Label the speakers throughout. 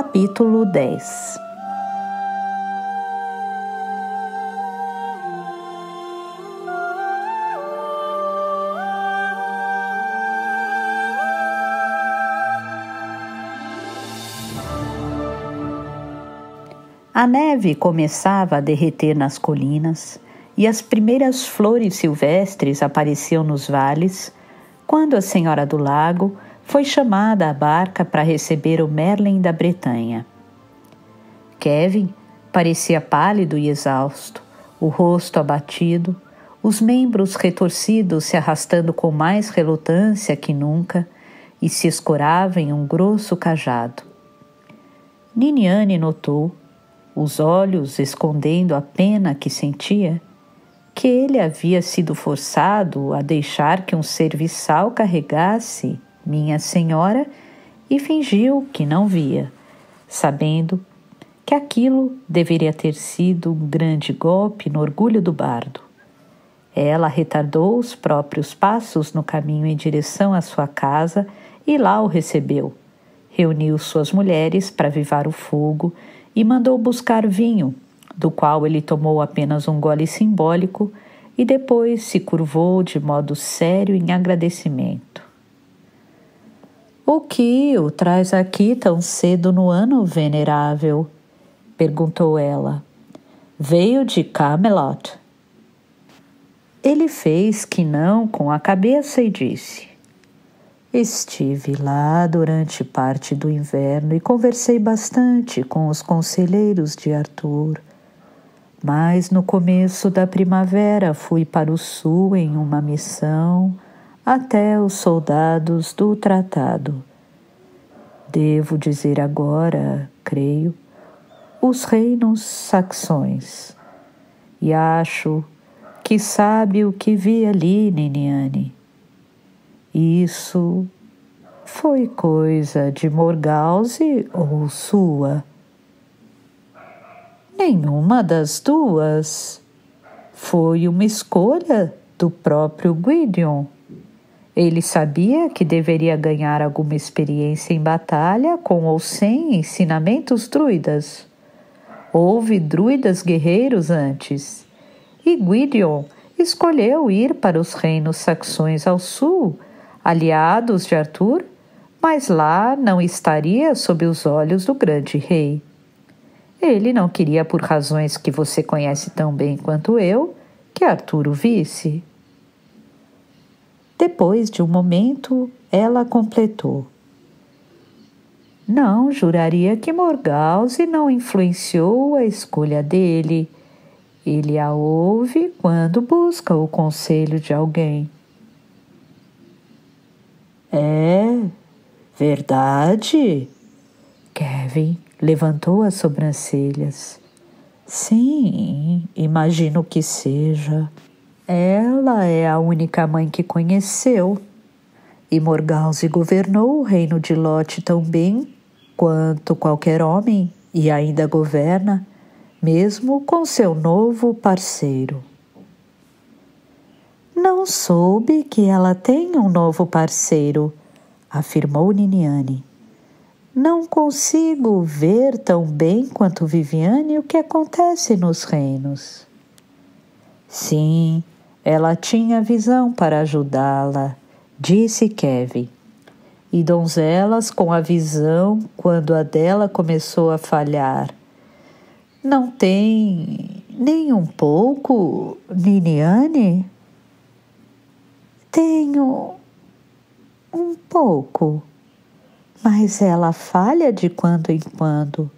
Speaker 1: Capítulo 10. A neve começava a derreter nas colinas e as primeiras flores silvestres apareciam nos vales, quando a Senhora do Lago foi chamada à barca para receber o Merlin da Bretanha. Kevin parecia pálido e exausto, o rosto abatido, os membros retorcidos se arrastando com mais relutância que nunca e se escorava em um grosso cajado. Niniane notou, os olhos escondendo a pena que sentia, que ele havia sido forçado a deixar que um serviçal carregasse Minha Senhora e fingiu que não via, sabendo que aquilo deveria ter sido um grande golpe no orgulho do bardo. Ela retardou os próprios passos no caminho em direção à sua casa e lá o recebeu. Reuniu suas mulheres para avivar o fogo e mandou buscar vinho, do qual ele tomou apenas um gole simbólico e depois se curvou de modo sério em agradecimento. "O que o traz aqui tão cedo no ano, venerável?" perguntou ela. "Veio de Camelot?" Ele fez que não com a cabeça e disse: "Estive lá durante parte do inverno e conversei bastante com os conselheiros de Arthur. Mas no começo da primavera fui para o sul em uma missão até os soldados do tratado. Devo dizer agora, creio, os reinos saxões. E acho que sabe o que vi ali, Niniane. Isso foi coisa de Morgause ou sua?" "Nenhuma das duas. Foi uma escolha do próprio Gwydion. Ele sabia que deveria ganhar alguma experiência em batalha com ou sem ensinamentos druidas. Houve druidas guerreiros antes, e Gwydion escolheu ir para os reinos saxões ao sul, aliados de Arthur, mas lá não estaria sob os olhos do grande rei. Ele não queria, por razões que você conhece tão bem quanto eu, que Arthur o visse." Depois de um momento, ela completou: "Não juraria que Morgause não influenciou a escolha dele. Ele a ouve quando busca o conselho de alguém." "É verdade?" Kevin levantou as sobrancelhas. "Sim, imagino que seja. Ela é a única mãe que conheceu. E Morgause governou o reino de Lot tão bem quanto qualquer homem, e ainda governa, mesmo com seu novo parceiro." "Não soube que ela tem um novo parceiro", afirmou Niniane. "Não consigo ver tão bem quanto Viviane o que acontece nos reinos." "Sim, ela tinha visão para ajudá-la", disse Kevin. "E donzelas com a visão quando a dela começou a falhar. Não tem nem um pouco, Niniane?" "Tenho um pouco, mas ela falha de quando em quando."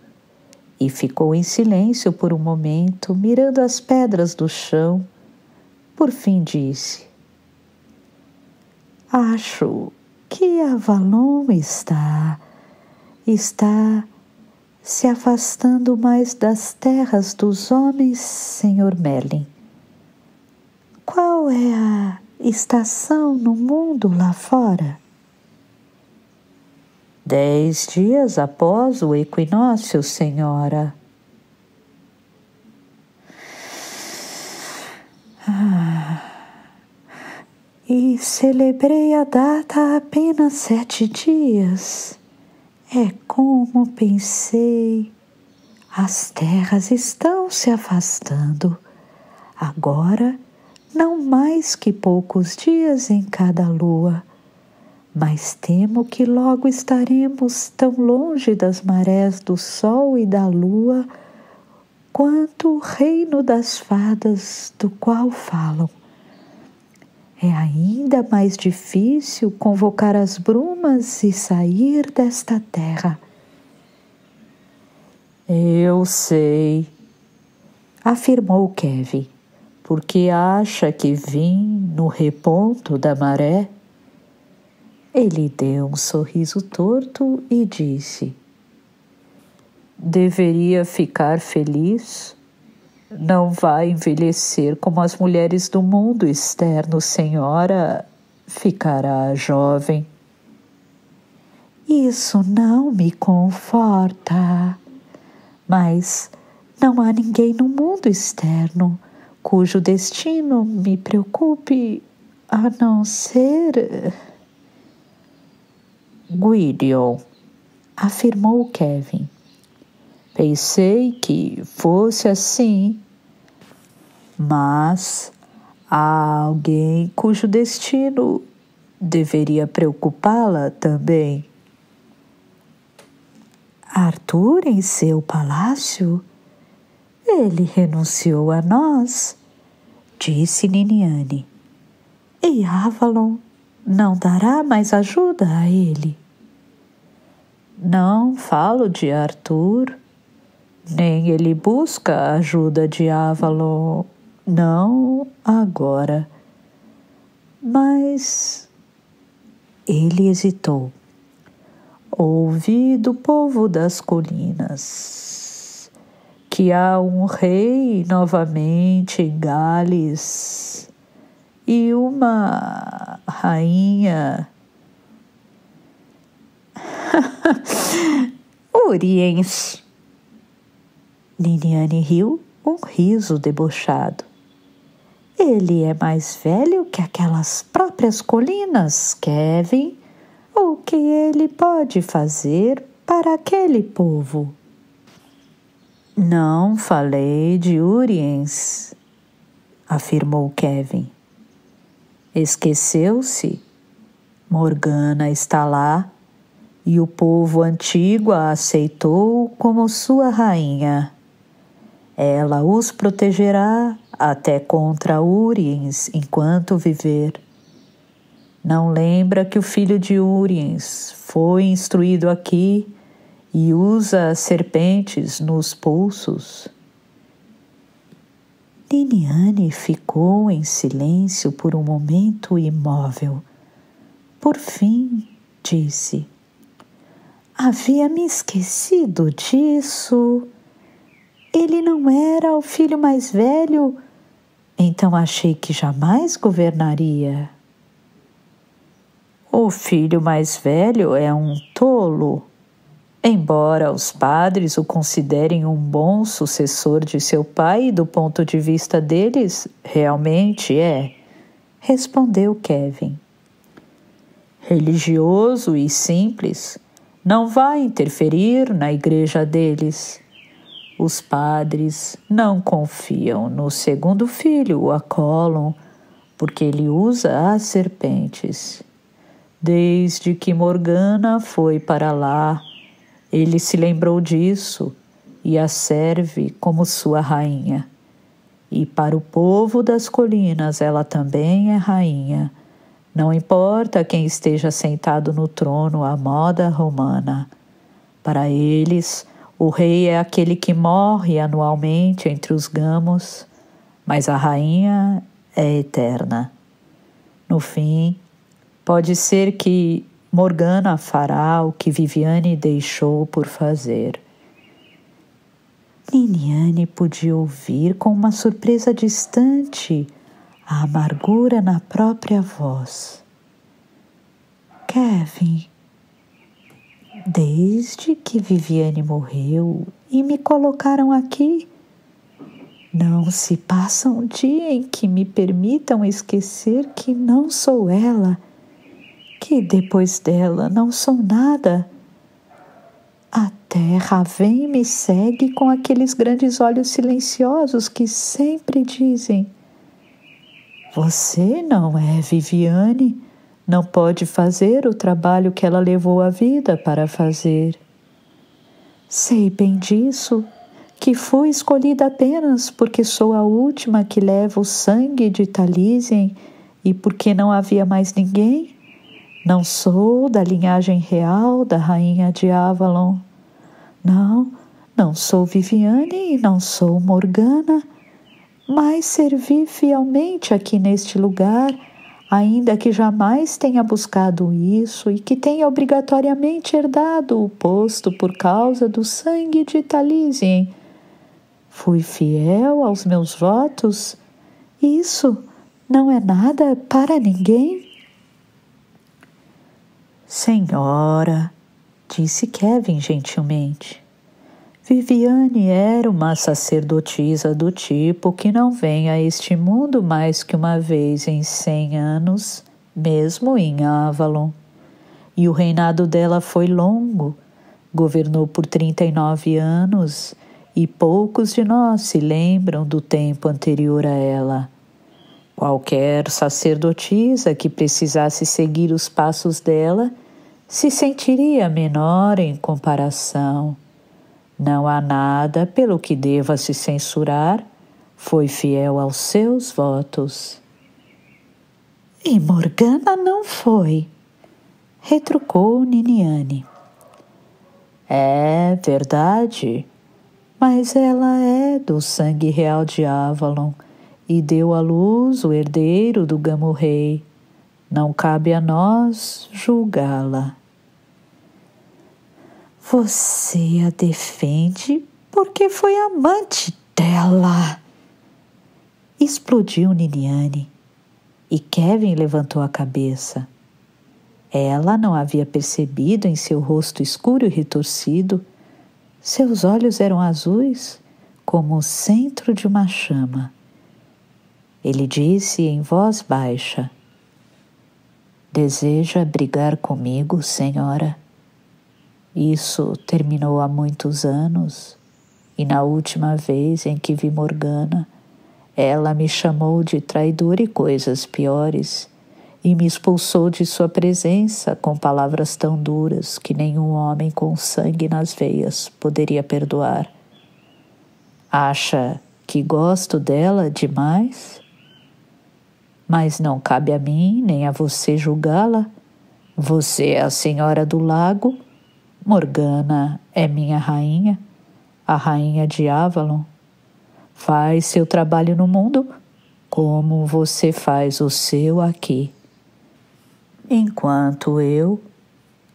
Speaker 1: E ficou em silêncio por um momento, mirando as pedras do chão. Por fim disse: "Acho que Avalon está se afastando mais das terras dos homens, Senhor Merlin. Qual é a estação no mundo lá fora?" 10 dias após o equinócio, senhora." E celebrei a data há apenas 7 dias. É como pensei. As terras estão se afastando. Agora, não mais que poucos dias em cada lua, mas temo que logo estaremos tão longe das marés do sol e da lua quanto o reino das fadas do qual falam. É ainda mais difícil convocar as brumas e sair desta terra. Eu sei, afirmou Kevin, porque acha que vim no reponto da maré? Ele deu um sorriso torto e disse: deveria ficar feliz? Não vai envelhecer como as mulheres do mundo externo, senhora. Ficará jovem. Isso não me conforta. Mas não há ninguém no mundo externo cujo destino me preocupe, a não ser Gwydion, afirmou Kevin. Pensei que fosse assim, mas há alguém cujo destino deveria preocupá-la também. Arthur em seu palácio? Ele renunciou a nós, disse Niniane. E Avalon não dará mais ajuda a ele. Não falo de Arthur, nem ele busca a ajuda de Avalon, não agora. Mas ele hesitou. Ouvi do povo das colinas que há um rei novamente em Gales e uma rainha. Uriens. Niniane riu um riso debochado. Ele é mais velho que aquelas próprias colinas, Kevin. O que ele pode fazer para aquele povo? Não falei de Uriens, afirmou Kevin. Esqueceu-se? Morgana está lá e o povo antigo a aceitou como sua rainha. Ela os protegerá até contra Uriens enquanto viver. Não lembra que o filho de Uriens foi instruído aqui e usa serpentes nos pulsos? Niniane ficou em silêncio por um momento imóvel. Por fim, disse: havia me esquecido disso. Ele não era o filho mais velho, então achei que jamais governaria. O filho mais velho é um tolo. Embora os padres o considerem um bom sucessor de seu pai, do ponto de vista deles, realmente é, respondeu Kevin. Religioso e simples, não vai interferir na igreja deles. Os padres não confiam no segundo filho, o Apollon, porque ele usa as serpentes. Desde que Morgana foi para lá, ele se lembrou disso e a serve como sua rainha. E para o povo das colinas ela também é rainha. Não importa quem esteja sentado no trono à moda romana. Para eles, o rei é aquele que morre anualmente entre os gamos, mas a rainha é eterna. No fim, pode ser que Morgana fará o que Viviane deixou por fazer. Niniane podia ouvir com uma surpresa distante a amargura na própria voz. Kevin, desde que Viviane morreu e me colocaram aqui, não se passa um dia em que me permitam esquecer que não sou ela, que depois dela não sou nada. terra, vem e me segue com aqueles grandes olhos silenciosos que sempre dizem: você não é Viviane, não pode fazer o trabalho que ela levou a vida para fazer. Sei bem disso, que fui escolhida apenas porque sou a última que leva o sangue de Talísien e porque não havia mais ninguém. Não sou da linhagem real da rainha de Avalon. Não sou Viviane e não sou Morgana, mas servi fielmente aqui neste lugar, ainda que jamais tenha buscado isso e que tenha obrigatoriamente herdado o posto por causa do sangue de Talísien. Fui fiel aos meus votos. Isso não é nada para ninguém? Senhora, disse Kevin gentilmente, Viviane era uma sacerdotisa do tipo que não vem a este mundo mais que uma vez em 100 anos, mesmo em Avalon. E o reinado dela foi longo, governou por 39 anos, e poucos de nós se lembram do tempo anterior a ela. Qualquer sacerdotisa que precisasse seguir os passos dela se sentiria menor em comparação. Não há nada pelo que deva se censurar, foi fiel aos seus votos. E Morgana não foi, retrucou Niniane. É verdade, mas ela é do sangue real de Avalon e deu à luz o herdeiro do Gamo-Rei. Não cabe a nós julgá-la. Você a defende porque foi amante dela, explodiu Niniane, e Kevin levantou a cabeça. Ela não havia percebido em seu rosto escuro e retorcido. Seus olhos eram azuis, como o centro de uma chama. Ele disse em voz baixa: Deseja brigar comigo, senhora? Isso terminou há muitos anos, e na última vez em que vi Morgana, ela me chamou de traidor e coisas piores, e me expulsou de sua presença com palavras tão duras que nenhum homem com sangue nas veias poderia perdoar. Acha que gosto dela demais? Mas não cabe a mim nem a você julgá-la. Você é a senhora do lago, Morgana é minha rainha, a rainha de Avalon. Faz seu trabalho no mundo como você faz o seu aqui. Enquanto eu,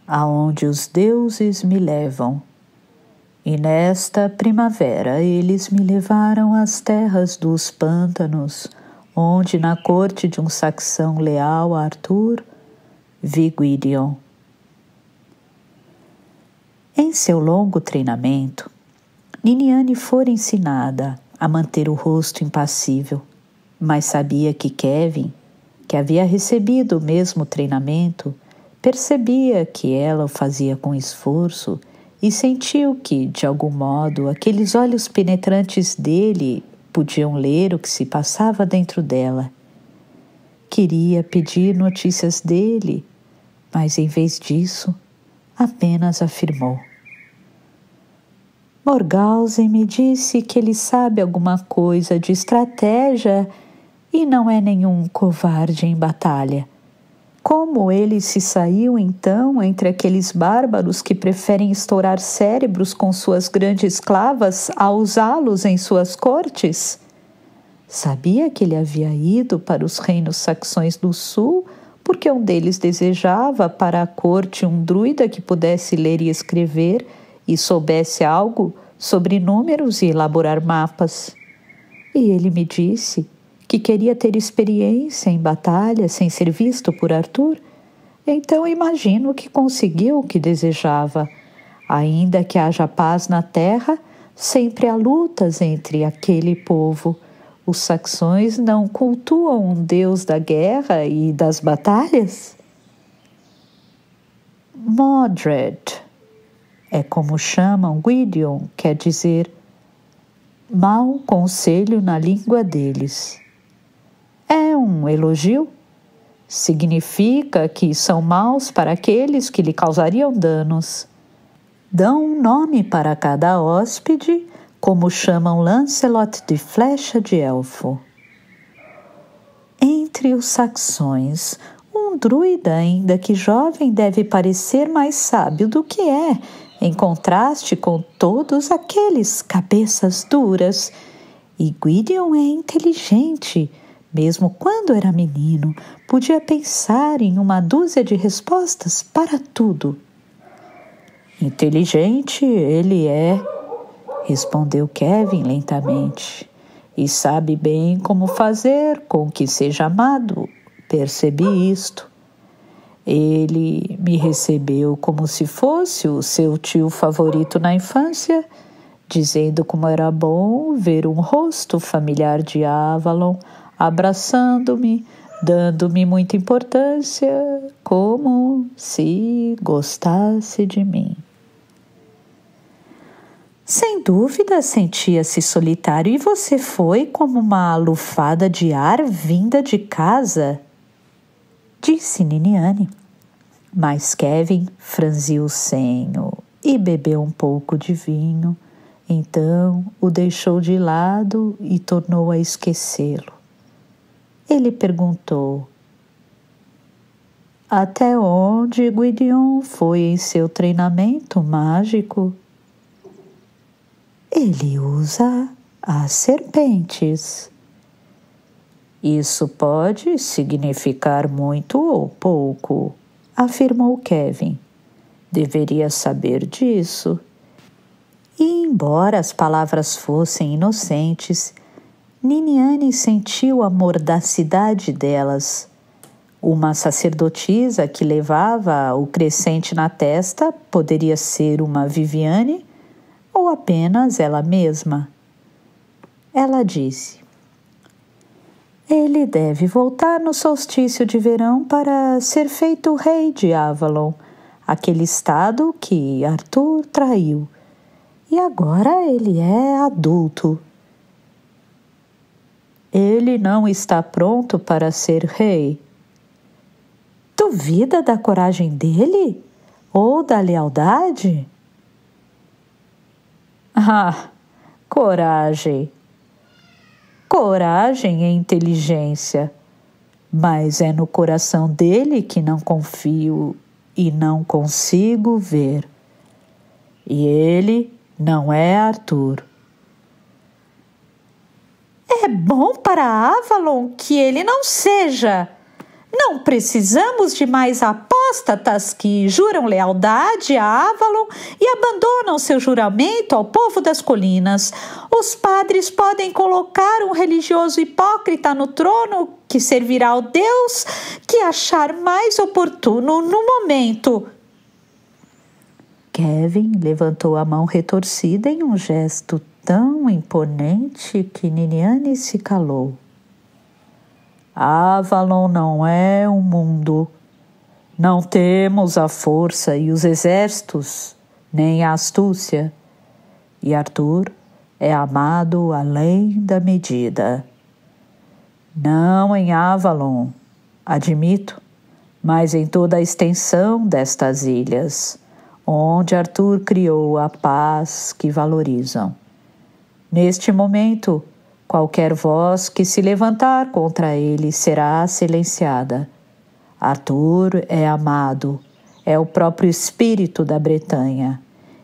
Speaker 1: aonde os deuses me levam. E nesta primavera eles me levaram às terras dos pântanos, onde na corte de um saxão leal a Arthur, vi Gwydion. Em seu longo treinamento, Niniane fora ensinada a manter o rosto impassível, mas sabia que Kevin, que havia recebido o mesmo treinamento, percebia que ela o fazia com esforço e sentiu que, de algum modo, aqueles olhos penetrantes dele podiam ler o que se passava dentro dela. Queria pedir notícias dele, mas em vez disso, apenas afirmou: Morgausen me disse que ele sabe alguma coisa de estratégia e não é nenhum covarde em batalha. Como ele se saiu então entre aqueles bárbaros que preferem estourar cérebros com suas grandes clavas a usá-los em suas cortes? Sabia que ele havia ido para os reinos saxões do sul porque um deles desejava para a corte um druida que pudesse ler e escrever e soubesse algo sobre números e elaborar mapas. E ele me disse que queria ter experiência em batalha sem ser visto por Arthur. Então imagino que conseguiu o que desejava. Ainda que haja paz na terra, sempre há lutas entre aquele povo. Os saxões não cultuam um deus da guerra e das batalhas? Modred, É como chamam Gwydion, quer dizer mau conselho na língua deles. É um elogio? Significa que são maus para aqueles que lhe causariam danos. Dão um nome para cada hóspede, como chamam Lancelot de Flecha de Elfo. Entre os saxões, um druida, ainda que jovem, deve parecer mais sábio do que é, em contraste com todos aqueles cabeças duras. E Gwydion é inteligente. Mesmo quando era menino, podia pensar em uma dúzia de respostas para tudo. Inteligente ele é, respondeu Kevin lentamente, e sabe bem como fazer com que seja amado. Percebi isto. Ele me recebeu como se fosse o seu tio favorito na infância, dizendo como era bom ver um rosto familiar de Avalon abraçando-me, dando-me muita importância, como se gostasse de mim. Sem dúvida sentia-se solitário, e você foi como uma lufada de ar vinda de casa, disse Niniane. Mas Kevin franziu o senho e bebeu um pouco de vinho. Então o deixou de lado e tornou a esquecê-lo. Ele perguntou: até onde Gwydion foi em seu treinamento mágico? Ele usa as serpentes. Isso pode significar muito ou pouco, afirmou Kevin. Deveria saber disso. E embora as palavras fossem inocentes, Niniane sentiu a mordacidade delas. Uma sacerdotisa que levava o crescente na testa poderia ser uma Viviane ou apenas ela mesma. Ela disse: ele deve voltar no solstício de verão para ser feito rei de Avalon, aquele estado que Arthur traiu. E agora ele é adulto. Ele não está pronto para ser rei. Duvida da coragem dele? Ou da lealdade? Ah, coragem. Coragem e inteligência. Mas é no coração dele que não confio e não consigo ver. E ele não é Arthur. É bom para Avalon que ele não seja. Não precisamos de mais apóstatas que juram lealdade a Avalon e abandonam seu juramento ao povo das colinas. Os padres podem colocar um religioso hipócrita no trono que servirá ao Deus que achar mais oportuno no momento. Kevin levantou a mão retorcida em um gesto tão imponente que Niniane se calou. Avalon não é um mundo. Não temos a força e os exércitos, nem a astúcia. E Arthur é amado além da medida. Não em Avalon, admito, mas em toda a extensão destas ilhas, onde Arthur criou a paz que valorizam. Neste momento, qualquer voz que se levantar contra ele será silenciada. Arthur é amado, é o próprio espírito da Bretanha.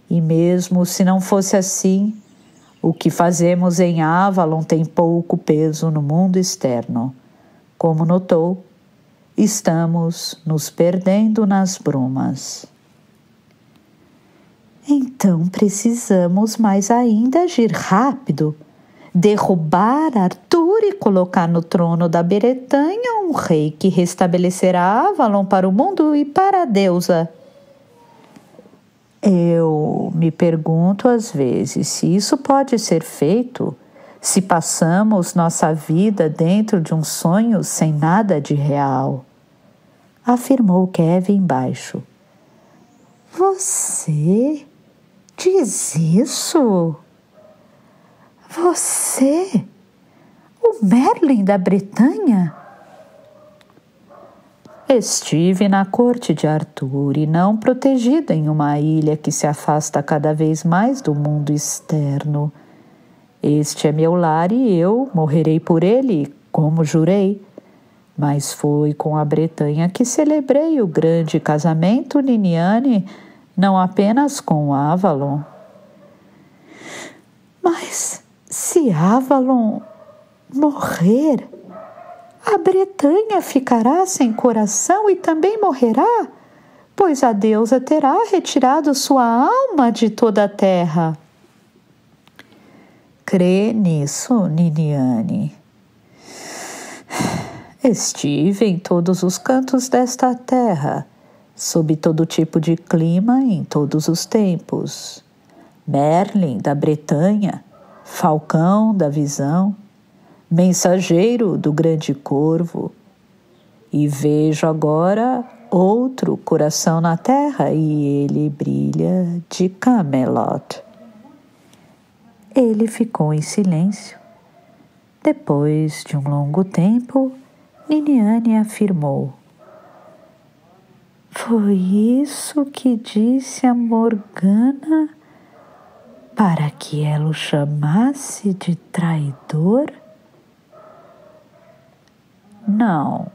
Speaker 1: E mesmo se não fosse assim, o que fazemos em Avalon tem pouco peso no mundo externo. Como notou, estamos nos perdendo nas brumas. Então precisamos mais ainda agir rápido, derrubar Arthur e colocar no trono da Bretanha um rei que restabelecerá Avalon para o mundo e para a deusa. Eu me pergunto às vezes se isso pode ser feito, se passamos nossa vida dentro de um sonho sem nada de real, afirmou Kevin baixo. Você Diz isso? Você, o Merlin da Bretanha? Estive na corte de Arthur e não protegida em uma ilha que se afasta cada vez mais do mundo externo. Este é meu lar e eu morrerei por ele, como jurei. Mas foi com a Bretanha que celebrei o grande casamento Niniane, não apenas com Avalon. Mas se Avalon morrer, a Bretanha ficará sem coração e também morrerá, pois a deusa terá retirado sua alma de toda a terra. Crê nisso, Niniane? Estive em todos os cantos desta terra, sob todo tipo de clima em todos os tempos. Merlin da Bretanha, falcão da visão, mensageiro do grande corvo. E vejo agora outro coração na terra e ele brilha de Camelot. Ele ficou em silêncio. Depois de um longo tempo, Niniane afirmou: foi isso que disse a Morgana para que ela o chamasse de traidor? Não,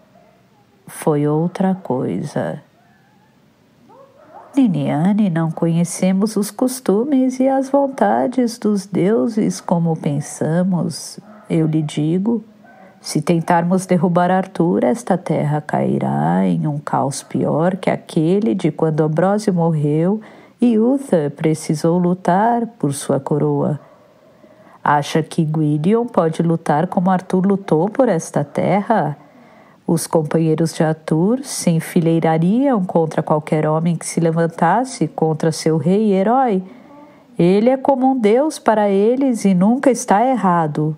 Speaker 1: foi outra coisa. Niniane, não conhecemos os costumes e as vontades dos deuses como pensamos. Eu lhe digo, se tentarmos derrubar Arthur, esta terra cairá em um caos pior que aquele de quando Ambrósio morreu e Uther precisou lutar por sua coroa. Acha que Gwydion pode lutar como Arthur lutou por esta terra? Os companheiros de Arthur se enfileirariam contra qualquer homem que se levantasse contra seu rei e herói. Ele é como um deus para eles e nunca está errado.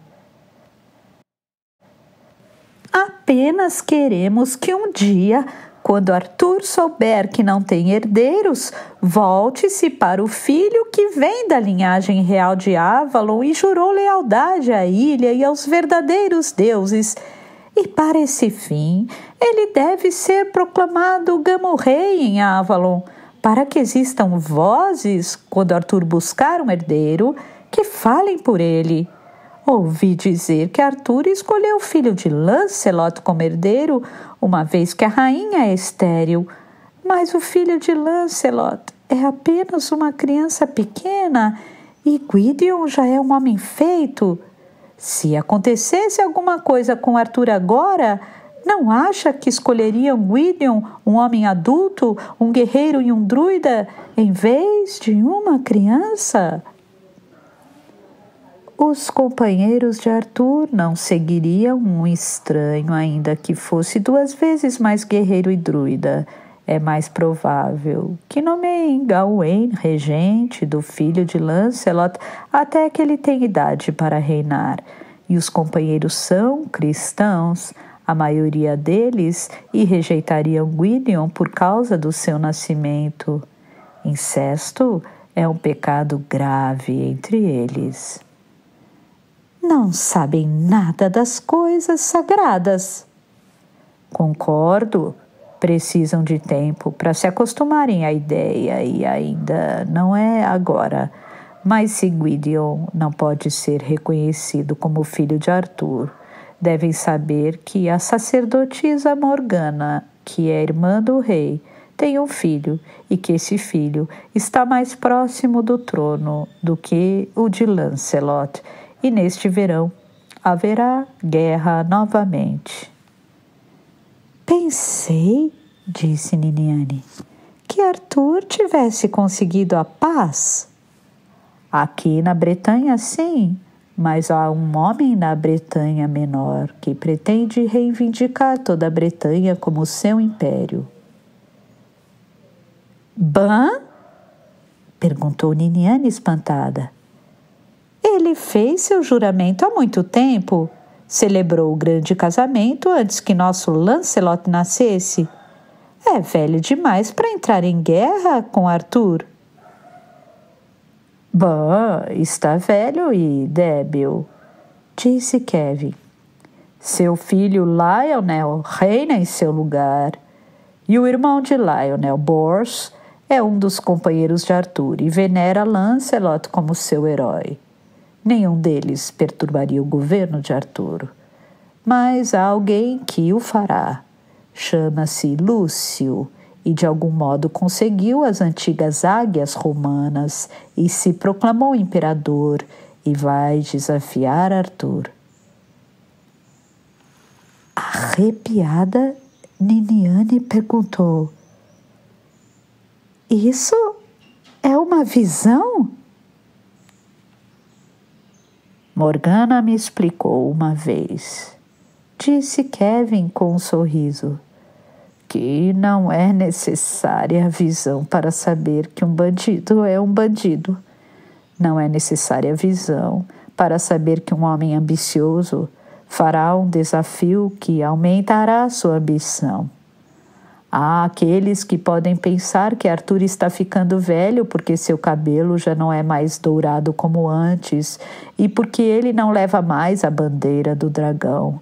Speaker 1: Apenas queremos que um dia, quando Arthur souber que não tem herdeiros, volte-se para o filho que vem da linhagem real de Avalon e jurou lealdade à ilha e aos verdadeiros deuses. E para esse fim, ele deve ser proclamado Gamo-rei em Avalon, para que existam vozes, quando Arthur buscar um herdeiro, que falem por ele. Ouvi dizer que Arthur escolheu o filho de Lancelot como herdeiro, uma vez que a rainha é estéril. Mas o filho de Lancelot é apenas uma criança pequena e Gwydion já é um homem feito. Se acontecesse alguma coisa com Arthur agora, não acha que escolheriam Gwydion, um homem adulto, um guerreiro e um druida, em vez de uma criança? Os companheiros de Arthur não seguiriam um estranho, ainda que fosse 2 vezes mais guerreiro e druida. É mais provável que nomeiem Gawain regente do filho de Lancelot até que ele tenha idade para reinar. E os companheiros são cristãos, a maioria deles, e rejeitariam Gwydion por causa do seu nascimento. Incesto é um pecado grave entre eles. Não sabem nada das coisas sagradas. Concordo. Precisam de tempo para se acostumarem à ideia e ainda não é agora. Mas se Gwydion não pode ser reconhecido como filho de Arthur, devem saber que a sacerdotisa Morgana, que é irmã do rei, tem um filho e que esse filho está mais próximo do trono do que o de Lancelot, e neste verão haverá guerra novamente. Pensei, disse Niniane, que Arthur tivesse conseguido a paz. Aqui na Bretanha, sim, mas há um homem na Bretanha menor que pretende reivindicar toda a Bretanha como seu império. Ban? Perguntou Niniane espantada. Ele fez seu juramento há muito tempo. Celebrou o grande casamento antes que nosso Lancelot nascesse. É velho demais para entrar em guerra com Arthur. Bom, está velho e débil, disse Kevin. Seu filho Lionel reina em seu lugar, e o irmão de Lionel, Bors, é um dos companheiros de Arthur e venera Lancelot como seu herói. Nenhum deles perturbaria o governo de Arthur, mas há alguém que o fará. Chama-se Lúcio e de algum modo conseguiu as antigas águias romanas e se proclamou imperador e vai desafiar Arthur. Arrepiada, Niniane perguntou: Isso é uma visão? Morgana me explicou uma vez, disse Kevin com um sorriso, que não é necessária a visão para saber que um bandido é um bandido. Não é necessária a visão para saber que um homem ambicioso fará um desafio que aumentará sua ambição. Há aqueles que podem pensar que Arthur está ficando velho porque seu cabelo já não é mais dourado como antes e porque ele não leva mais a bandeira do dragão.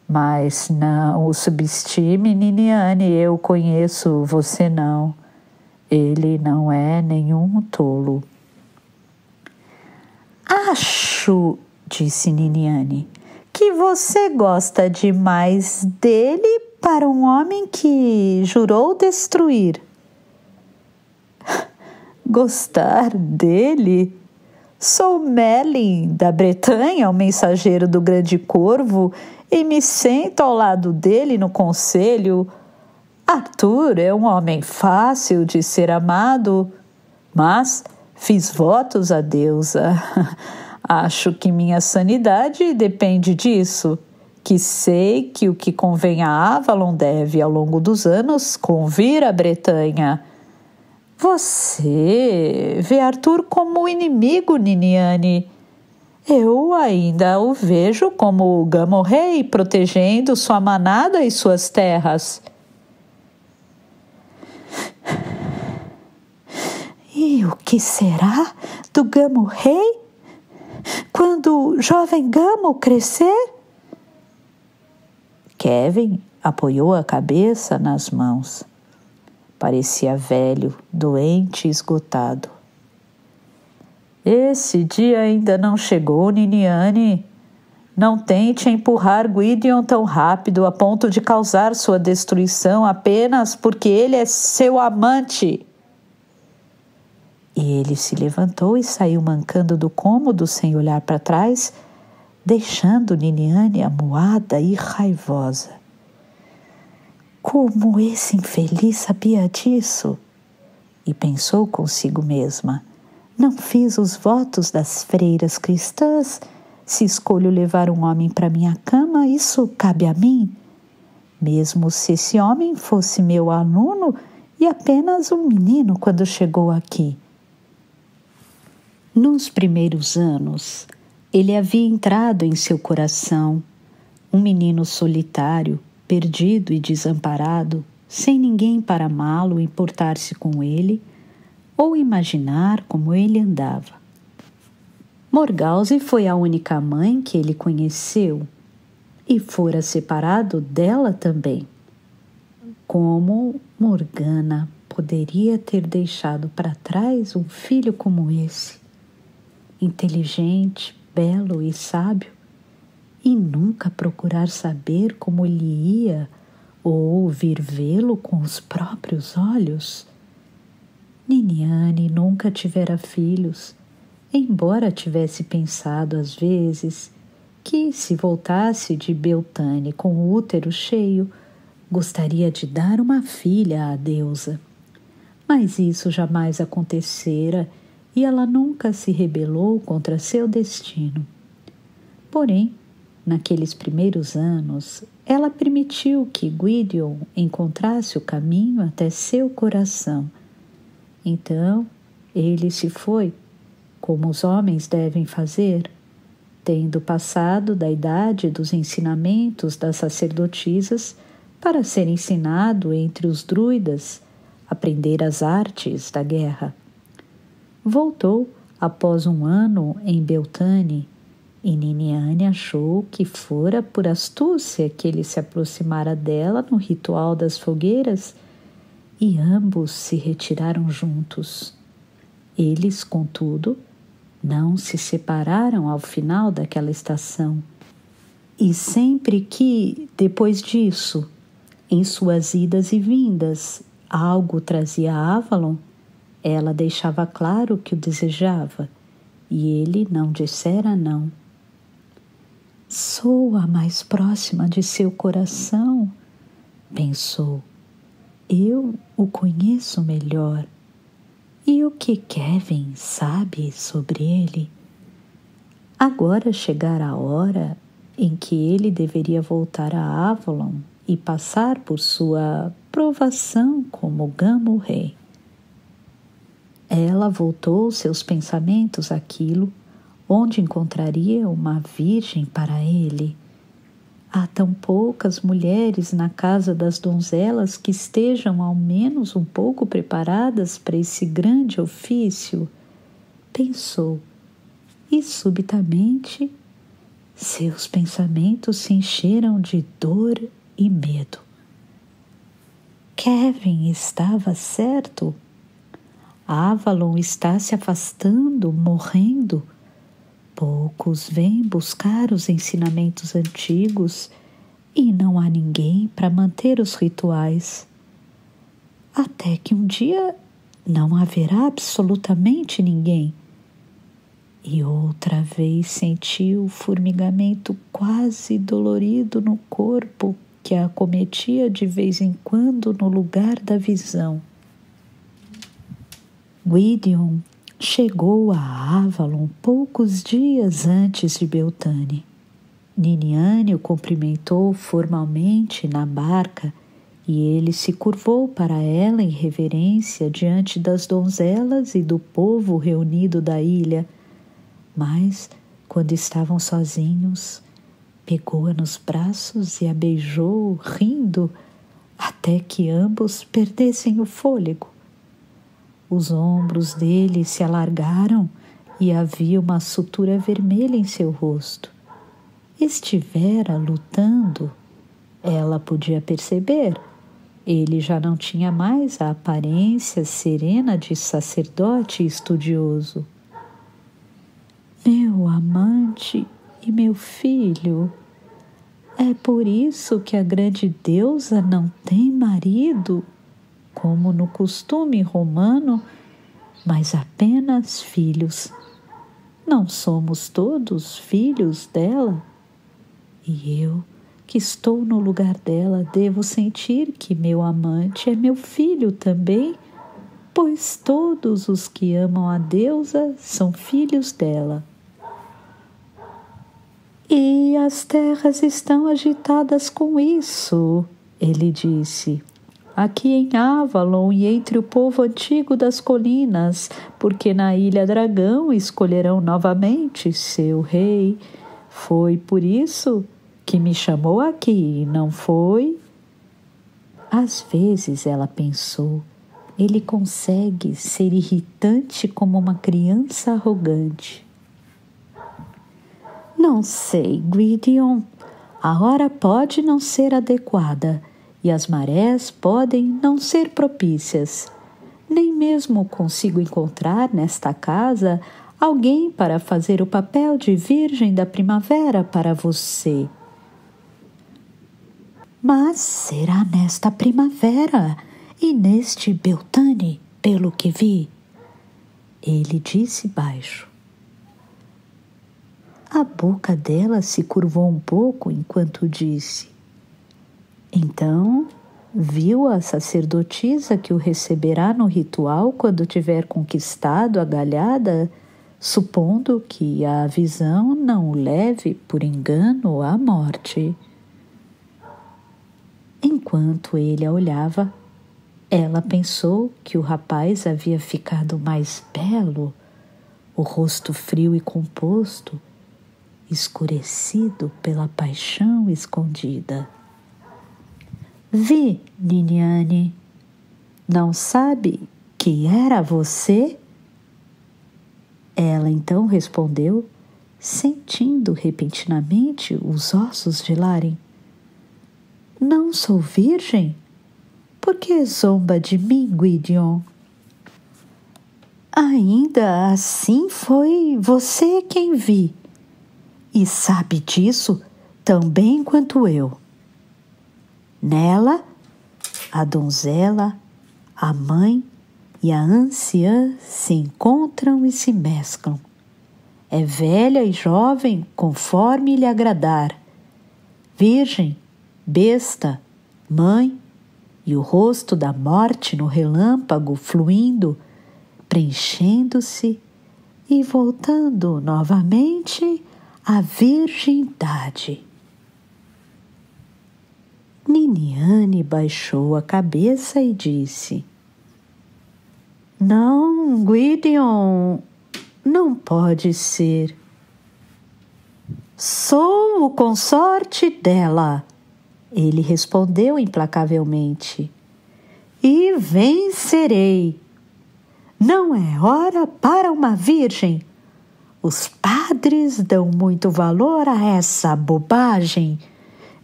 Speaker 1: Mas não o subestime, Niniane, eu conheço, você não. Ele não é nenhum tolo. Acho, disse Niniane, que você gosta demais dele para um homem que jurou destruir. Gostar dele? Sou Merlin da Bretanha, o mensageiro do grande corvo, e me sento ao lado dele no conselho. Arthur é um homem fácil de ser amado, mas fiz votos à deusa. Acho que minha sanidade depende disso, que sei que o que convém a Avalon deve, ao longo dos anos, convir a Bretanha. Você vê Arthur como inimigo, Niniane. Eu ainda o vejo como o Gamo-rei protegendo sua manada e suas terras. E o que será do Gamo-rei quando o jovem Gamo crescer? Kevin apoiou a cabeça nas mãos. Parecia velho, doente e esgotado. Esse dia ainda não chegou, Niniane. Não tente empurrar Gwydion tão rápido a ponto de causar sua destruição apenas porque ele é seu amante. E ele se levantou e saiu mancando do cômodo sem olhar para trás, deixando Niniane amuada e raivosa. Como esse infeliz sabia disso? E pensou consigo mesma. Não fiz os votos das freiras cristãs. Se escolho levar um homem para minha cama, isso cabe a mim. Mesmo se esse homem fosse meu aluno e apenas um menino quando chegou aqui. Nos primeiros anos, ele havia entrado em seu coração, um menino solitário, perdido e desamparado, sem ninguém para amá-lo, importar-se com ele ou imaginar como ele andava. Morgause foi a única mãe que ele conheceu e fora separado dela também. Como Morgana poderia ter deixado para trás um filho como esse? Inteligente, belo e sábio, e nunca procurar saber como lhe ia ou vir vê-lo com os próprios olhos? Niniane nunca tivera filhos, embora tivesse pensado às vezes que, se voltasse de Beltane com o útero cheio, gostaria de dar uma filha à deusa. Mas isso jamais acontecera e ela nunca se rebelou contra seu destino. Porém, naqueles primeiros anos, ela permitiu que Gwydion encontrasse o caminho até seu coração. Então, ele se foi, como os homens devem fazer, tendo passado da idade dos ensinamentos das sacerdotisas para ser ensinado entre os druidas, aprender as artes da guerra. Voltou após um ano em Beltane, e Niniane achou que fora por astúcia que ele se aproximara dela no ritual das fogueiras, e ambos se retiraram juntos. Eles, contudo, não se separaram ao final daquela estação. E sempre que, depois disso, em suas idas e vindas, algo trazia a Avalon, ela deixava claro que o desejava, e ele não dissera não. Sou a mais próxima de seu coração, pensou. Eu o conheço melhor. E o que Kevin sabe sobre ele? Agora chegara a hora em que ele deveria voltar a Avalon e passar por sua provação como Gamu-rei. Ela voltou seus pensamentos àquilo onde encontraria uma virgem para ele. Há tão poucas mulheres na casa das donzelas que estejam ao menos um pouco preparadas para esse grande ofício, pensou, e subitamente seus pensamentos se encheram de dor e medo. Kevin estava certo? Avalon está se afastando, morrendo. Poucos vêm buscar os ensinamentos antigos e não há ninguém para manter os rituais. Até que um dia não haverá absolutamente ninguém. E outra vez sentiu o formigamento quase dolorido no corpo que a acometia de vez em quando no lugar da visão. Gwydion chegou a Avalon poucos dias antes de Beltane. Niniane o cumprimentou formalmente na barca e ele se curvou para ela em reverência diante das donzelas e do povo reunido da ilha. Mas, quando estavam sozinhos, pegou-a nos braços e a beijou, rindo, até que ambos perdessem o fôlego. Os ombros dele se alargaram e havia uma sutura vermelha em seu rosto. Estivera lutando, ela podia perceber. Ele já não tinha mais a aparência serena de sacerdote estudioso. Meu amante e meu filho, é por isso que a grande deusa não tem marido, como no costume romano, mas apenas filhos. Não somos todos filhos dela? E eu, que estou no lugar dela, devo sentir que meu amante é meu filho também, pois todos os que amam a deusa são filhos dela. E as terras estão agitadas com isso, ele disse. Aqui em Avalon e entre o povo antigo das colinas, porque na Ilha Dragão escolherão novamente seu rei. Foi por isso que me chamou aqui, não foi? Às vezes ela pensou, ele consegue ser irritante como uma criança arrogante. Não sei, Gwydion, a hora pode não ser adequada e as marés podem não ser propícias. Nem mesmo consigo encontrar nesta casa alguém para fazer o papel de virgem da primavera para você. Mas será nesta primavera e neste Beltane, pelo que vi, ele disse baixo. A boca dela se curvou um pouco enquanto disse. Então, viu a sacerdotisa que o receberá no ritual quando tiver conquistado a galhada, supondo que a visão não o leve por engano à morte. Enquanto ele a olhava, ela pensou que o rapaz havia ficado mais belo, o rosto frio e composto, escurecido pela paixão escondida. Vi, Niniane, não sabe que era você? Ela então respondeu, sentindo repentinamente os ossos gelarem. Não sou virgem? Por que zomba de mim, Gwydion? Ainda assim foi você quem vi, e sabe disso tão bem quanto eu. Nela, a donzela, a mãe e a anciã se encontram e se mesclam. É velha e jovem conforme lhe agradar, virgem, besta, mãe, e o rosto da morte no relâmpago fluindo, preenchendo-se e voltando novamente à virgindade. Niniane baixou a cabeça e disse: Não, Gwydion, não pode ser. Sou o consorte dela, ele respondeu implacavelmente, e vencerei. Não é hora para uma virgem. Os padres dão muito valor a essa bobagem.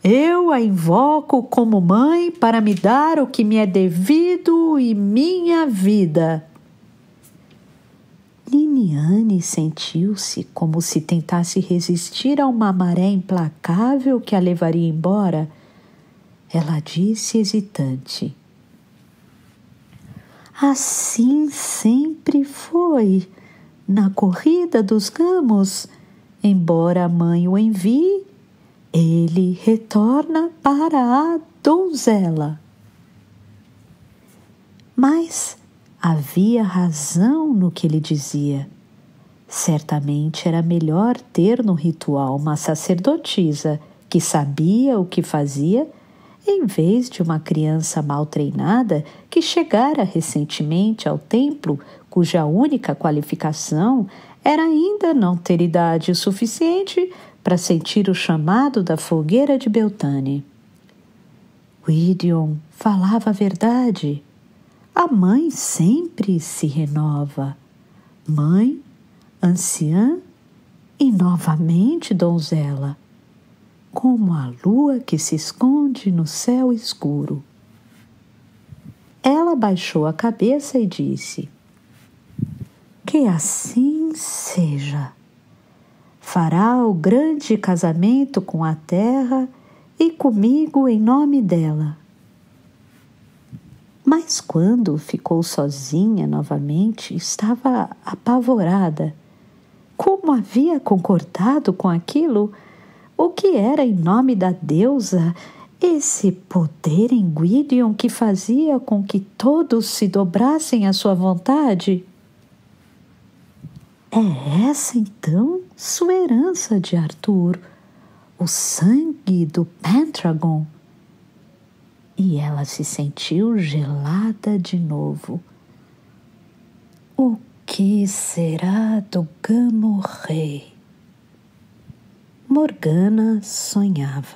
Speaker 1: Eu a invoco como mãe para me dar o que me é devido e minha vida. Niniane sentiu-se como se tentasse resistir a uma maré implacável que a levaria embora. Ela disse hesitante: Assim sempre foi, na corrida dos gamos. Embora a mãe o envie, ele retorna para a donzela. Mas havia razão no que ele dizia. Certamente era melhor ter no ritual uma sacerdotisa que sabia o que fazia, em vez de uma criança mal treinada que chegara recentemente ao templo, cuja única qualificação era ainda não ter idade suficiente para sentir o chamado da fogueira de Beltane. Gwydion falava a verdade. A mãe sempre se renova. Mãe, anciã e novamente donzela, como a lua que se esconde no céu escuro. Ela baixou a cabeça e disse: Que assim seja. Fará o grande casamento com a terra e comigo em nome dela. Mas quando ficou sozinha novamente, estava apavorada. Como havia concordado com aquilo? O que era em nome da deusa esse poder em Gwydion que fazia com que todos se dobrassem à sua vontade? É essa então sua herança de Arthur, o sangue do Pendragon? E ela se sentiu gelada de novo. O que será do Gamo-rei? Morgana sonhava.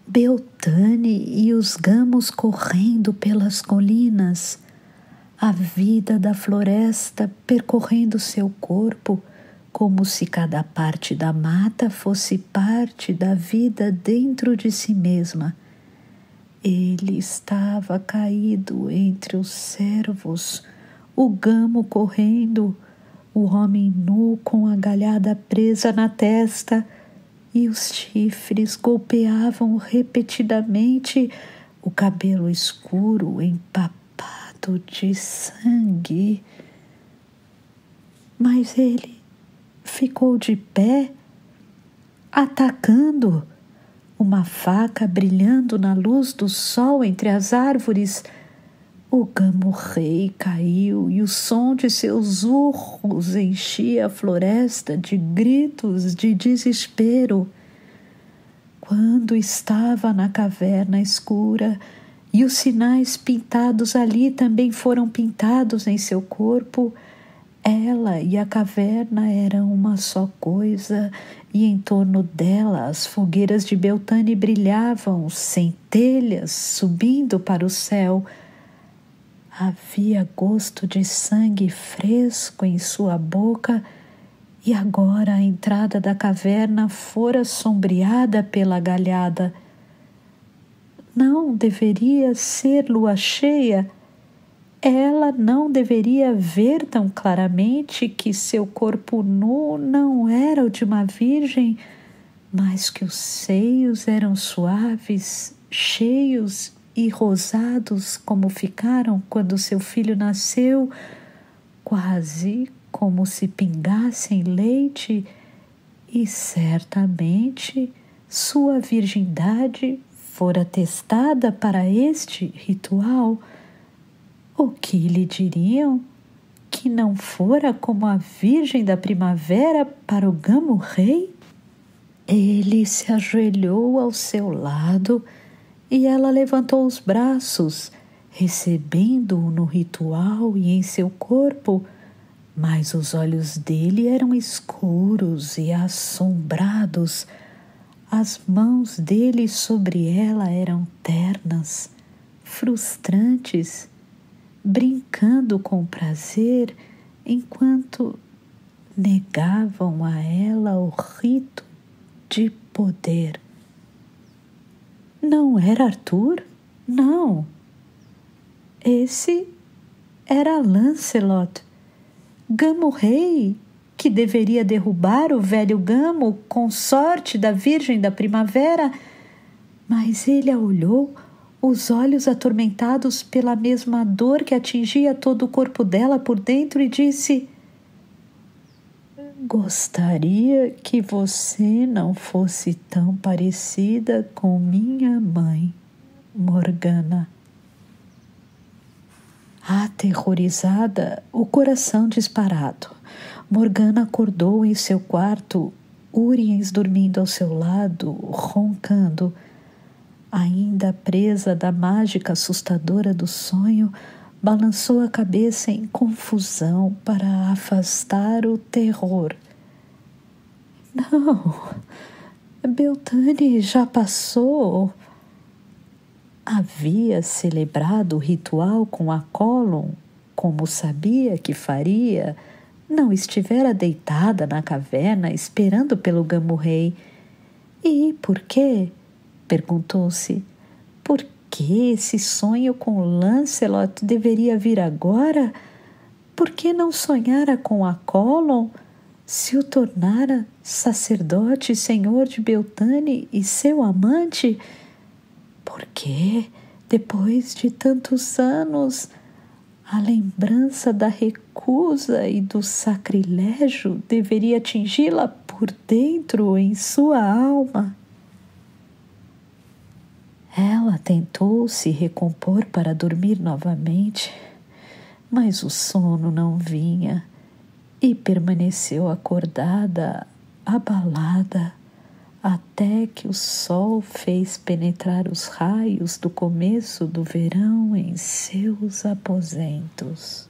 Speaker 1: Beltane e os gamos correndo pelas colinas, a vida da floresta percorrendo seu corpo, como se cada parte da mata fosse parte da vida dentro de si mesma. Ele estava caído entre os cervos, o gamo correndo, o homem nu com a galhada presa na testa, e os chifres golpeavam repetidamente o cabelo escuro empapado de sangue. Mas ele ficou de pé, atacando, uma faca brilhando na luz do sol entre as árvores. O Gamo-rei caiu e o som de seus urros enchia a floresta de gritos de desespero. Quando estava na caverna escura e os sinais pintados ali também foram pintados em seu corpo, ela e a caverna eram uma só coisa, e em torno dela as fogueiras de Beltane brilhavam, centelhas subindo para o céu. Havia gosto de sangue fresco em sua boca e agora a entrada da caverna fora sombreada pela galhada. Não deveria ser lua cheia. Ela não deveria ver tão claramente que seu corpo nu não era o de uma virgem, mas que os seios eram suaves, cheios e rosados como ficaram quando seu filho nasceu, quase como se pingassem leite, e certamente sua virgindade fora testada para este ritual. O que lhe diriam? Que não fora como a Virgem da Primavera para o Gamo-Rei? Ele se ajoelhou ao seu lado e ela levantou os braços, recebendo-o no ritual e em seu corpo, mas os olhos dele eram escuros e assombrados. As mãos dele sobre ela eram ternas, frustrantes, brincando com prazer enquanto negavam a ela o rito de poder. Não era Arthur? Não. Esse era Lancelot, Gamo-Rei, que deveria derrubar o velho Gamo, consorte da Virgem da Primavera, mas ele a olhou, os olhos atormentados pela mesma dor que atingia todo o corpo dela por dentro, e disse: gostaria que você não fosse tão parecida com minha mãe, Morgana. Aterrorizada, o coração disparado, Morgana acordou em seu quarto, Uriens dormindo ao seu lado, roncando. Ainda presa da mágica assustadora do sonho, balançou a cabeça em confusão para afastar o terror. Não, Beltane já passou. Havia celebrado o ritual com Acólon, como sabia que faria. Não estivera deitada na caverna esperando pelo Gamo-Rei. E por quê? Perguntou-se. Por que esse sonho com Lancelot deveria vir agora? Por que não sonhara com Acólon, se o tornara sacerdote e senhor de Beltane e seu amante? Por que, depois de tantos anos, a lembrança da recusa e do sacrilégio deveria atingi-la por dentro em sua alma? Ela tentou se recompor para dormir novamente, mas o sono não vinha e permaneceu acordada, abalada, até que o sol fez penetrar os raios do começo do verão em seus aposentos.